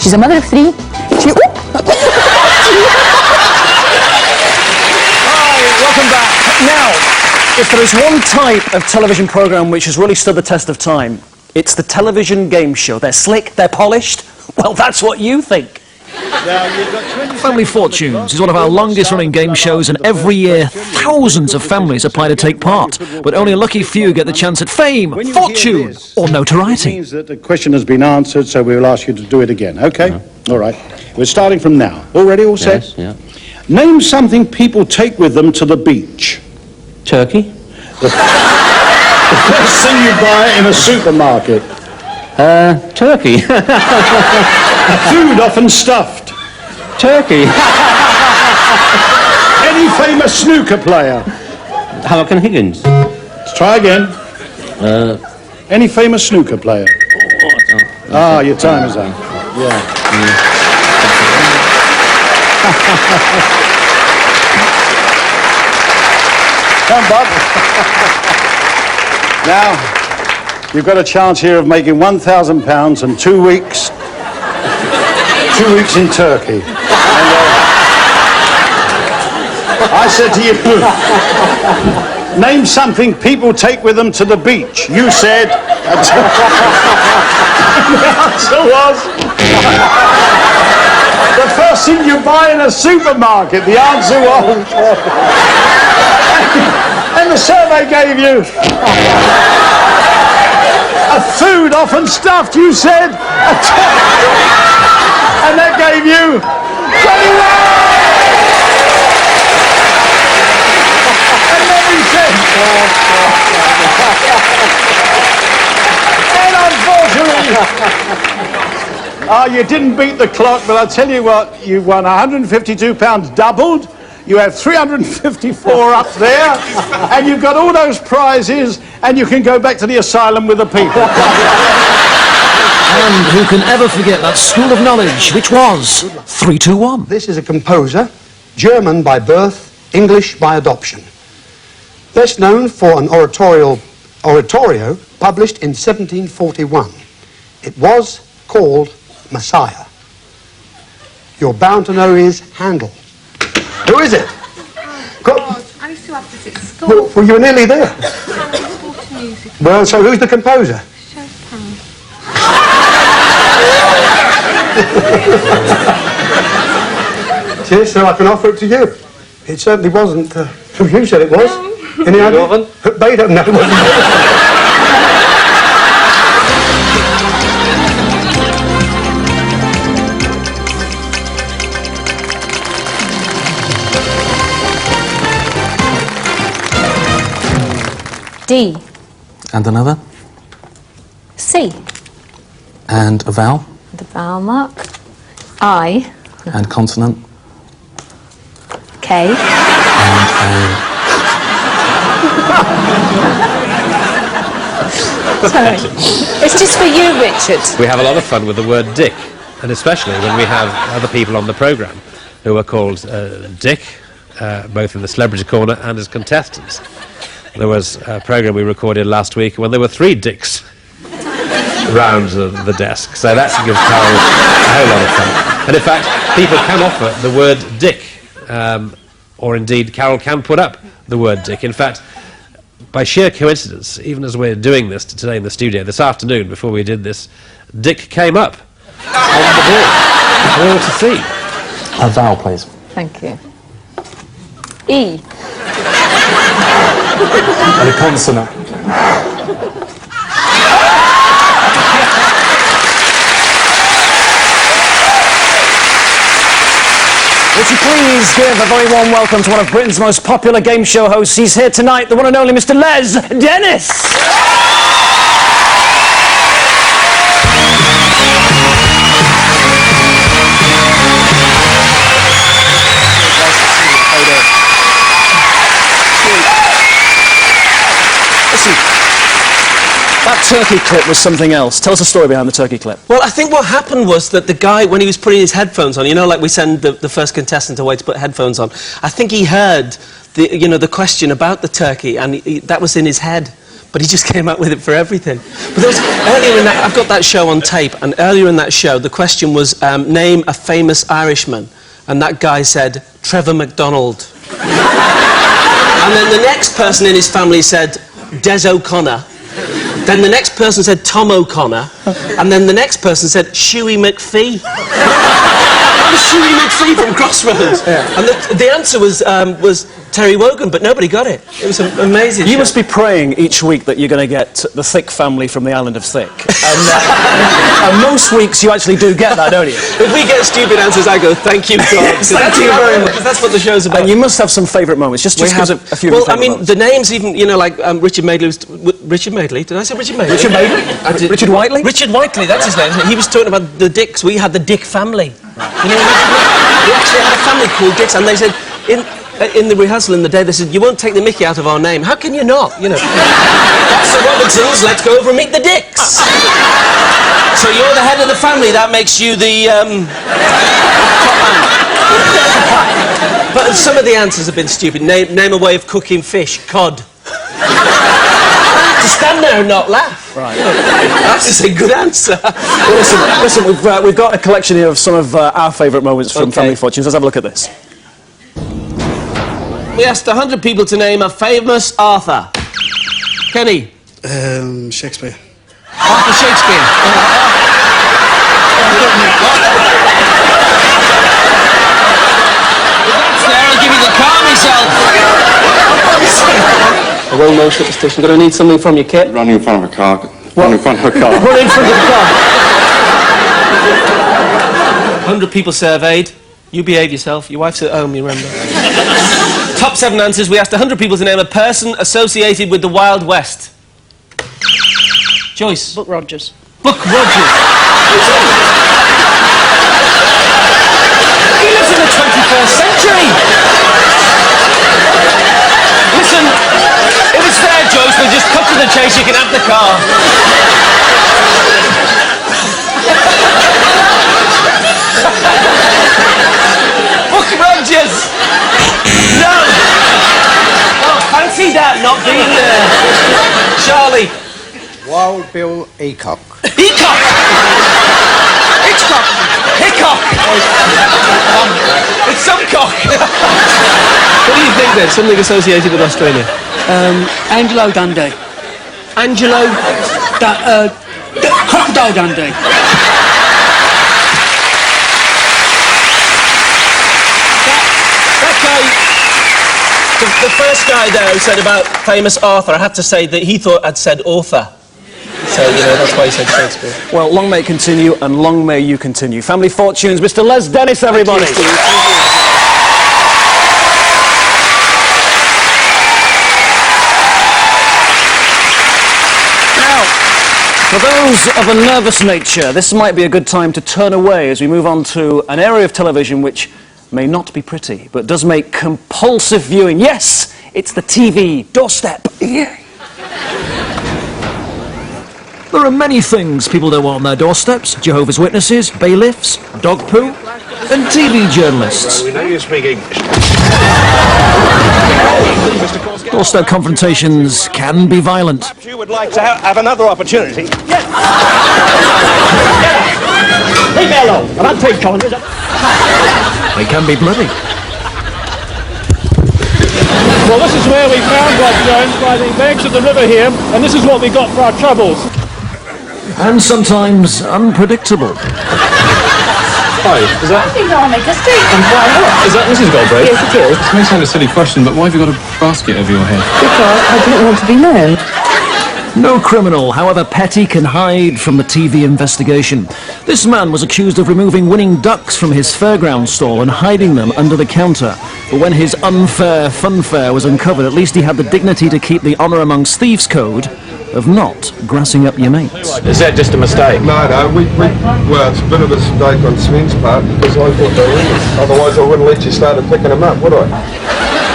She's a mother of 3. Hi, welcome back. Now, if there is one type of television programme which has really stood the test of time, it's the television game show. They're slick, they're polished. Well, that's what you think. Family Fortunes is one of our longest-running game shows, and every year thousands of families apply to take part, but only a lucky few get the chance at fame, fortune, or notoriety. It means that the question has been answered, so we will ask you to do it again. Okay? All right. We're starting from now. All ready? All set? Yes, yeah. Name something people take with them to the beach. Turkey. The first thing you buy in a supermarket. Turkey. Food often stuffed. Turkey. Any famous snooker player. Hurricane Higgins. Let's try again. Any famous snooker player. Ah, your time is up. Yeah. Come, Bob. Now, you've got a chance here of making £1,000 and 2 weeks. 2 weeks in Turkey. And, I said to you, name something people take with them to the beach. You said. The answer was. The first thing you buy in a supermarket. The answer was. And the survey gave you. A food often stuffed, you said. And that gave you 21! And then we said... And unfortunately... you didn't beat the clock, but I'll tell you what, you won £152 doubled. You have 354 up there, and you've got all those prizes, and you can go back to the asylum with the people. And who can ever forget that school of knowledge, which was 3-2-1. This is a composer, German by birth, English by adoption. Best known for an oratorio published in 1741. It was called Messiah. You're bound to know his Handel. Who is it? God, I used to have this at school. Well, you were nearly there. Well, so who's the composer? Yes, so I can offer it to you. It certainly wasn't. You said it was. Any idea? Beethoven? No, it wasn't. D. And another? C. And a vowel? The vowel mark. I. And consonant? K. And Sorry. It's just for you, Richard. We have a lot of fun with the word dick, and especially when we have other people on the programme who are called Dick, both in the Celebrity Corner and as contestants. There was a programme we recorded last week when there were 3 dicks round the desk, so that gives Carol a whole lot of fun. And in fact, people can offer the word dick, or indeed Carol can put up the word dick. In fact, by sheer coincidence, even as we're doing this today in the studio, this afternoon before we did this, Dick came up on the board for all to see. a vowel, please. Thank you. E. And a consonant. Would you please give a very warm welcome to one of Britain's most popular game show hosts. He's here tonight, the one and only Mr. Les Dennis. Listen, that turkey clip was something else. Tell us the story behind the turkey clip. Well, I think what happened was that the guy, when he was putting his headphones on, you know, like we send the first contestant away to put headphones on, I think he heard the question about the turkey, and that was in his head. but he just came out with it for everything. But there was, earlier in that, I've got that show on tape, and earlier in that show, the question was, name a famous Irishman. And that guy said, Trevor McDonald. And then the next person in his family said, Des O'Connor. Then the next person said Tom O'Connor, and then the next person said Shuey McPhee. Shuey McPhee from Crossroads. Yeah. And the answer was Terry Wogan, but nobody got it. It was amazing. You must be praying each week that you're going to get the Thick family from the island of Thick. And most weeks you actually do get that, don't you? If we get stupid answers, I go, thank you, God. Thank you very much. Because that's what the show's about. And you must have some favourite moments. Just give us a few Well, I favourite mean, moments. the names even, you know, like Richard Madeley. Richard Madeley? Did I say Richard Madeley? Richard Madeley? Richard Whiteley? Richard Whiteley, that's his name, isn't it? He was talking about the Dicks. We had the Dick family. Right. You know, we actually had a family called Dicks, and they said, in the rehearsal in the day, they said, you won't take the mickey out of our name. How can you not? You know, that's the Robertsons, let's go over and meet the Dicks. So you're the head of the family, that makes you the, top man. But some of the answers have been stupid. Name a way of cooking fish. Cod. To stand there and not laugh. Right. That's a good answer. Well, listen, we've got a collection here of some of our favourite moments from Family Fortunes. Let's have a look at this. We asked 100 people to name a famous author. Kenny? Shakespeare. Arthur Shakespeare. That's there, I'll give you the car myself. A well-known superstition. Gonna need something from your kit. Running in front of a car. Run in front of a car. Run in front of a car. 100 people surveyed. You behave yourself. Your wife's at home, you remember. Top 7 answers. We asked 100 people to name a person associated with the Wild West. Joyce. Buck Rogers. Buck Rogers. He lives in the 21st century. Listen, if it's fair, Joyce, we'll just cut to the chase. You can have the car. Buck Rogers. No. Oh, fancy that not being there. Charlie. Wild Bill Eacock. Eacock! Hitchcock! Hickok! It's some cock! What do you think then? Something associated with Australia? Angelo Dundee. Angelo? Crocodile Dundee. That guy... The first guy there who said about famous author, I have to say that he thought I'd said author. So, you know, that's why he said Shakespeare. Well, long may it continue, and long may you continue. Family Fortunes, Mr. Les Dennis, everybody. Thank you, Steve. Now, for those of a nervous nature, this might be a good time to turn away as we move on to an area of television which may not be pretty, but does make compulsive viewing. Yes, it's the TV doorstep. Yeah. There are many things people don't want on their doorsteps. Jehovah's Witnesses, bailiffs, dog poo, and TV journalists. We know you speak English. Doorstep confrontations can be violent. Perhaps you would like to have another opportunity. Yes. Leave me alone, and I'll take challenges. They can be bloody. Well, this is where we found Rob Jones, by the banks of the river here, and this is what we got for our troubles. And sometimes unpredictable. Hi, is that... I think I'll make a statement. And why not? Is that Mrs. Goldberg? Yes, it is. This may sound a silly question, but why have you got a basket over your head? Because I didn't want to be known. No criminal, however petty, can hide from the TV investigation. This man was accused of removing winning ducks from his fairground stall and hiding them under the counter. But when his unfair funfair was uncovered, at least he had the dignity to keep the honour amongst thieves code of not grassing up your mates. Is that just a mistake? No, well, it's a bit of a mistake on Sven's part, because I thought they were. Otherwise I wouldn't let you start picking them up, would I?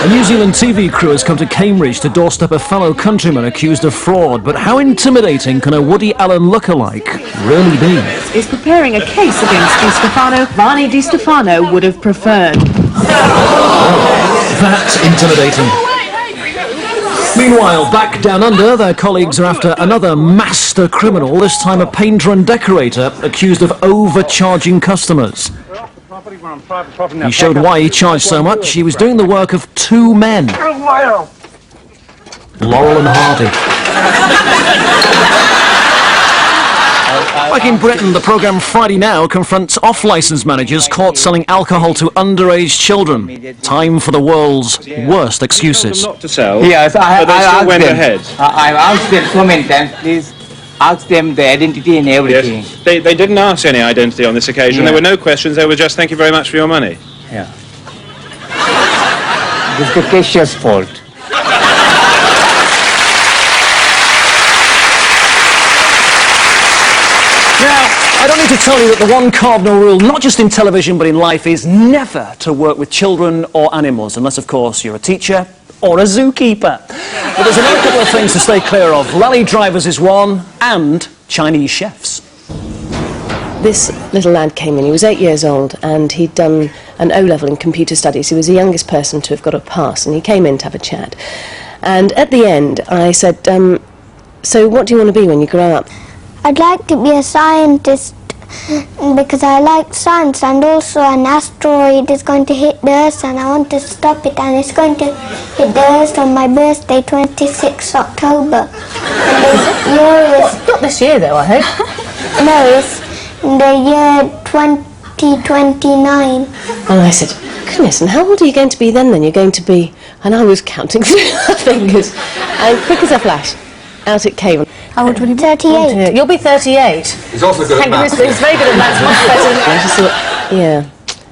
A New Zealand TV crew has come to Cambridge to doorstep a fellow countryman accused of fraud. But how intimidating can a Woody Allen lookalike really be? Is preparing a case against Di Stefano. Varney Di Stefano would have preferred. That's intimidating. Meanwhile, back down under, their colleagues are after another master criminal, this time a painter and decorator accused of overcharging customers. He showed why he charged so much. He was doing the work of two men, Laurel and Hardy. Back in Britain, the programme Friday Now confronts off-licence managers caught selling alcohol to underage children. Time for the world's worst excuses. Not to sell. Yes, I still went ahead. I asked them so many times, please ask them the identity and everything. Yes. They didn't ask any identity on this occasion. Yeah. There were no questions. They were just, thank you very much for your money. Yeah. It's the cashier's fault. Now, I don't need to tell you that the one cardinal rule, not just in television but in life, is never to work with children or animals, unless, of course, you're a teacher or a zookeeper. But there's another couple of things to stay clear of. Rally drivers is one, and Chinese chefs. This little lad came in, he was 8 years old, and he'd done an O-level in computer studies. He was the youngest person to have got a pass, and he came in to have a chat. And at the end, I said, so what do you want to be when you grow up? I'd like to be a scientist because I like science, and also an asteroid is going to hit the Earth and I want to stop it, and it's going to hit the Earth on my birthday, 26th October. And the year is... Not this year though, I hope. No, it's the year 2029. And I said, goodness, and how old are you going to be then? You're going to be... And I was counting through my fingers, and quick as a flash, out it came. How old will you be? 38. You'll be 38. He's also good at maths. He's very good at maths, much better than I just thought, yeah,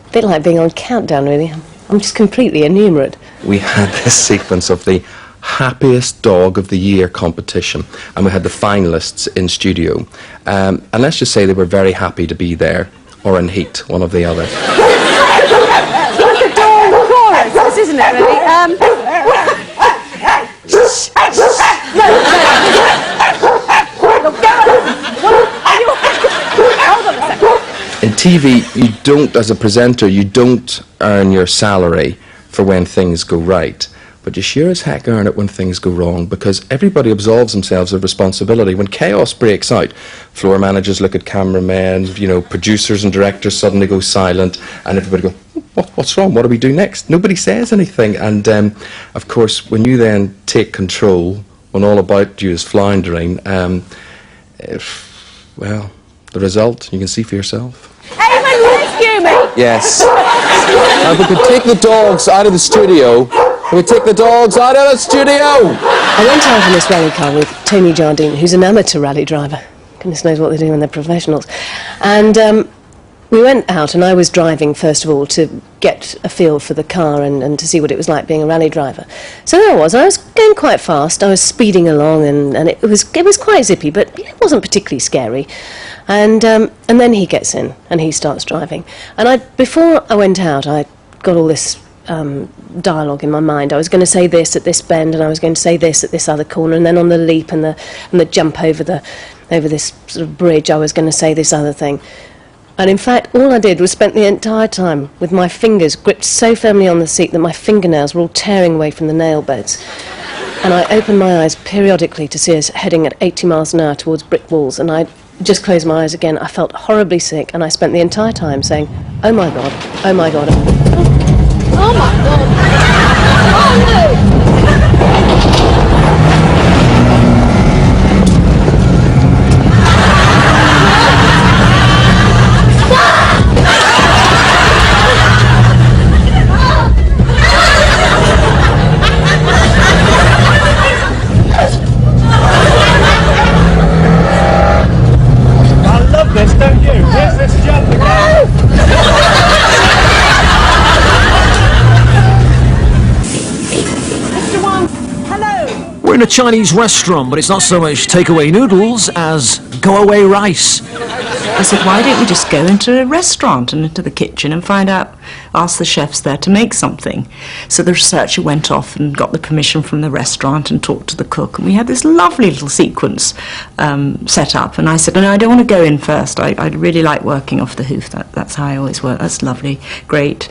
a bit like being on Countdown, really. I'm just completely innumerate. We had this sequence of the happiest dog of the year competition, and we had the finalists in studio. And let's just say they were very happy to be there, or in heat, one of the other. Like a dog chorus, this isn't it, really? In TV, you don't, as a presenter, you don't earn your salary for when things go right. But you sure as heck earn it when things go wrong, because everybody absolves themselves of responsibility. When chaos breaks out, floor managers look at cameramen, producers and directors suddenly go silent, and everybody go, what's wrong? What do we do next? Nobody says anything. And, of course, when you then take control, when all about you is floundering, well, the result, you can see for yourself. Anyone rescue me? Yes. If we could take the dogs out of the studio, I went out on this rally car with Tony Jardine, who's an amateur rally driver. Goodness knows what they do when they're professionals. And we went out, and I was driving, first of all, to get a feel for the car and to see what it was like being a rally driver. So there I was going quite fast. I was speeding along, and it was quite zippy, but it wasn't particularly scary. And then he gets in, and he starts driving. And before I went out, I got all this dialogue in my mind. I was going to say this at this bend, and I was going to say this at this other corner, and then on the leap and the jump over this sort of bridge, I was going to say this other thing. And in fact, all I did was spent the entire time with my fingers gripped so firmly on the seat that my fingernails were all tearing away from the nail beds. And I opened my eyes periodically to see us heading at 80 miles an hour towards brick walls, and I just closed my eyes again. I felt horribly sick, and I spent the entire time saying, oh my God, oh my God. Oh my God. Oh no. I love this, don't you? Here's this jump again. We're in a Chinese restaurant, but it's not so much takeaway noodles as go-away rice. I said, why don't we just go into a restaurant and into the kitchen and ask the chefs there to make something? So the researcher went off and got the permission from the restaurant and talked to the cook, and we had this lovely little sequence set up. And I said, no, I don't want to go in first. I really like working off the hoof. That's how I always work. That's lovely, great.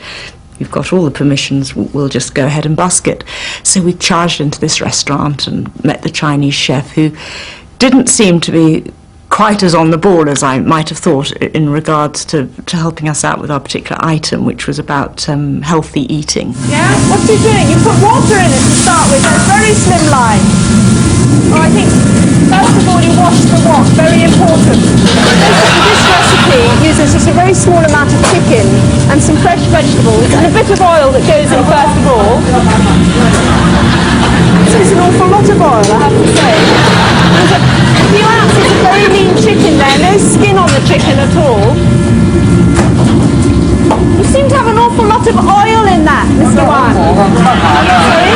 you've got all the permissions, we'll just go ahead and busk it. So we charged into this restaurant and met the Chinese chef, who didn't seem to be quite as on the ball as I might have thought in regards to helping us out with our particular item, which was about healthy eating. Yeah? What's he doing? You put water in it to start with. That's very slim line. Oh, I think, first of all, you wash the wok. Very important. Basically, this recipe uses just a very small amount of chicken and some fresh vegetables and a bit of oil that goes in first of all. So it's an awful lot of oil, I have to say. There's a few ounces of very lean chicken there, no skin on the chicken at all. You seem to have an awful lot of oil in that, Mr. Wan. Sorry?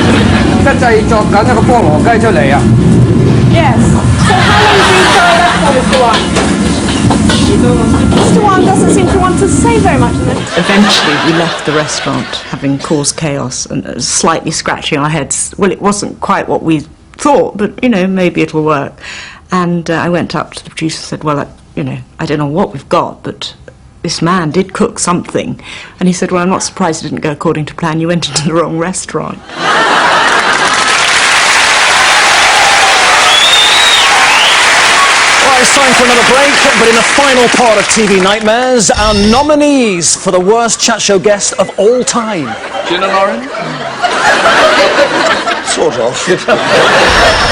Yes. So how long do you fry that for, Mr. Wan? Mr. Wan doesn't seem to want to say very much in it. Eventually we left the restaurant, having caused chaos and slightly scratching our heads. Well, it wasn't quite what we thought, but, you know, maybe it'll work. And I went up to the producer and said, well, you know, I don't know what we've got, but this man did cook something. And he said, well, I'm not surprised it didn't go according to plan. You went into the wrong restaurant. It's time for another break, but in the final part of TV Nightmares, our nominees for the worst chat show guest of all time. Gin and orange? Sort of.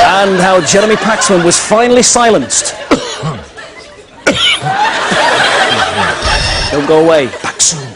And how Jeremy Paxman was finally silenced. Don't go away. Paxman.